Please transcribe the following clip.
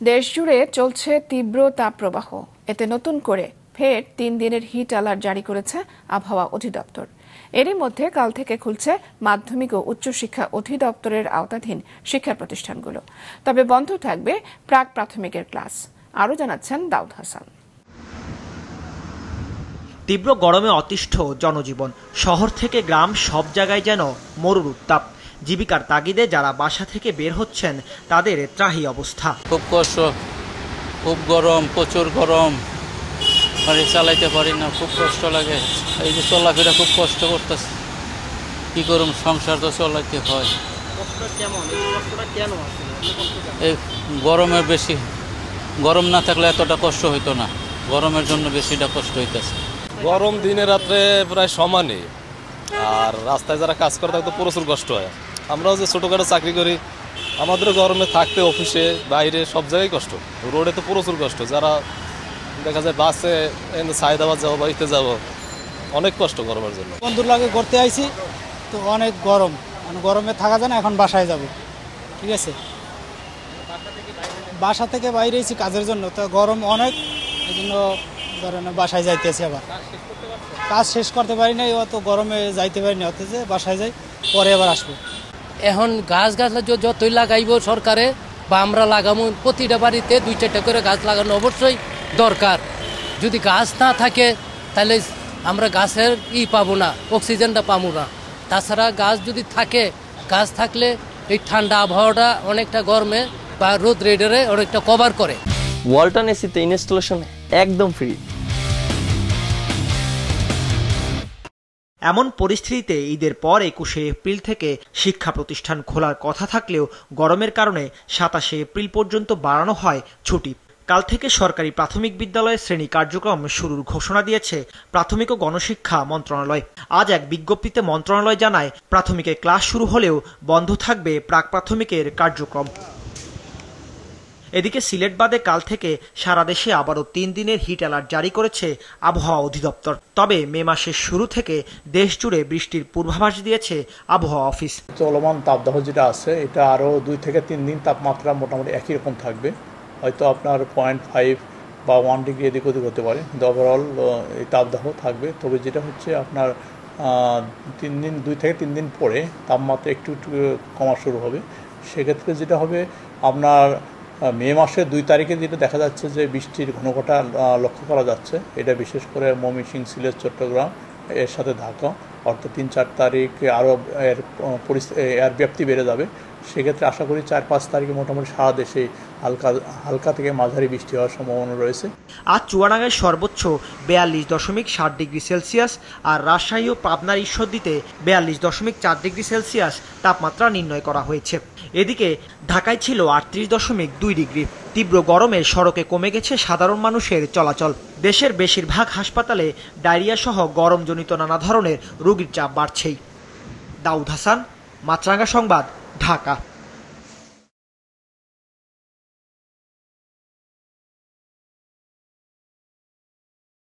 দেশজুড়ে চলছে তীব্র তাপপ্রবাহ। এতে নতুন করে ফের 3 দিনের হিট অ্যালার্ট জারি করেছে আবহাওয়া অধিদপ্তর। এরই মধ্যে কাল থেকে খুলছে মাধ্যমিক ও উচ্চশিক্ষা অধিদপ্তরের আওতাধীন শিক্ষা প্রতিষ্ঠানগুলো। তবে বন্ধ থাকবে প্রাক প্রাথমিকের ক্লাস। আরও জানাচ্ছেন দাউদ হাসান। তীব্র গরমে অতিষ্ঠ জনজীবন। শহর থেকে গ্রাম সব জায়গায় যেন মরুর উত্তাপ। জীবিকার তাগিদে যারা বাসা থেকে বের হচ্ছেন তাদের ত্রাহি অবস্থা। খুব কষ্ট, খুব গরম, প্রচুর গরম, গাড়ি চালাইতে পারি না, খুব কষ্ট লাগে। এই যে চলাফেরা খুব কষ্ট করতেছে, কি করুম, সংসার তো চলাইতে হয়। এই গরমের বেশি, গরম না থাকলে এতটা কষ্ট হইতো না, গরমের জন্য বেশিটা কষ্ট হইতেছে। গরম দিনে রাত্রে প্রায় সমানই, আর রাস্তায় যারা কাজ করে তাদের তো প্রচুর কষ্ট হয়। আমরাও যে ছোটোখাটো চাকরি করি, আমাদের গরমে থাকতে অফিসে বাইরে সব জায়গায় কষ্ট। রোডে তো প্রচুর কষ্ট, যারা দেখা যায় বাসে সায়দাবাদ যাবো, বাড়িতে যাবো, অনেক কষ্ট গরমের জন্য। বন্ধুর লাগে ঘুরতে আইছি তো অনেক গরম, গরমে থাকা যায় না, এখন বাসায় যাব। ঠিক আছে, বাসা থেকে বাইরে আইছি কাজের জন্য, তো গরম অনেক, এই জন্য ধরেন বাসায় যাইতেছি। আবার কাজ শেষ করতে পারি না, অত গরমে যাইতে পারি না, অথচ বাসায় যাই, পরে আবার আসবো। এখন গাছ যতই লাগাইব সরকারে বা আমরা লাগাবো, প্রতিটা বাড়িতে 2-4টা করে গাছ লাগানো অবশ্যই দরকার। যদি গাছ না থাকে তাহলে আমরা গাছের পাবো না, অক্সিজেনটা পাবো না। তাছাড়া গাছ যদি থাকে, গাছ থাকলে এই ঠান্ডা আবহাওয়াটা অনেকটা গরমে বা রোদ রেডারে অনেকটা কভার করে। ওয়ালটন এসিতে ইনস্টলেশন একদম ফ্রি। এমন পরিস্থিতিতে ঈদের পর 21শে এপ্রিল থেকে শিক্ষা প্রতিষ্ঠান খোলার কথা থাকলেও গরমের কারণে 27শে এপ্রিল পর্যন্ত বাড়ানো হয় ছুটি। কাল থেকে সরকারি প্রাথমিক বিদ্যালয়ের শ্রেণী কার্যক্রম শুরুর ঘোষণা দিয়েছে প্রাথমিক ও গণশিক্ষা মন্ত্রণালয়। আজ এক বিজ্ঞপ্তিতে মন্ত্রণালয় জানায়, প্রাথমিকের ক্লাস শুরু হলেও বন্ধ থাকবে প্রাক প্রাথমিকের কার্যক্রম। এদিকে সিলেট বাদে কাল থেকে সারা দেশে আবারও 3 দিনের হিট অ্যালার্ট জারি করেছে আবহাওয়া অধিদপ্তর। তবে মে মাসের শুরু থেকে দেশ জুড়ে বৃষ্টির পূর্বাভাস দিয়েছে আবহাওয়া অফিস। চলমান তাপদাহ যেটা আছে, এটা আরও 2 থেকে 3 দিন তাপমাত্রা মোটামুটি একই রকম থাকবে। হয়তো আপনার 0.5 বা 1 ডিগ্রি এদিক ওদিক হতে পারে, কিন্তু ওভারঅল এই তাপদাহ থাকবে। তবে যেটা হচ্ছে আপনার 2 থেকে 3 দিন পরে তাপমাত্রা একটু একটু কমা শুরু হবে। সেক্ষেত্রে যেটা হবে, আপনার মে মাসের 2 তারিখে যেটা দেখা যাচ্ছে যে বৃষ্টির ঘনঘটা লক্ষ্য করা যাচ্ছে, এটা বিশেষ করে ময়মনসিংহ, সিলেট, চট্টগ্রাম, এর সাথে ঢাকা, অর্থাৎ 3-4 তারিখে আরও এর ব্যাপ্তি বেড়ে যাবে। সেক্ষেত্রে আশা করি 4-5 তারিখে মোটামুটি সারা দেশে হালকা থেকে মাঝারি বৃষ্টি হওয়ার সম্ভাবনা রয়েছে। আজ চুয়াডাঙ্গায় সর্বোচ্চ 42.7 ডিগ্রি সেলসিয়াস আর রাজশাহী ও পাবনার ঈশ্বরদীতে 42.4 ডিগ্রি সেলসিয়াস তাপমাত্রা নির্ণয় করা হয়েছে। এদিকে ঢাকায় ছিল 38.2 ডিগ্রি। তীব্র গরমে সড়কে কমে গেছে সাধারণ মানুষের চলাচল। দেশের বেশিরভাগ হাসপাতালে ডায়রিয়া সহ গরমজনিত নানা ধরনের রোগীর চাপ বাড়ছেই। দাউদ হাসান, মাছরাঙ্গা সংবাদ, ঢাকা।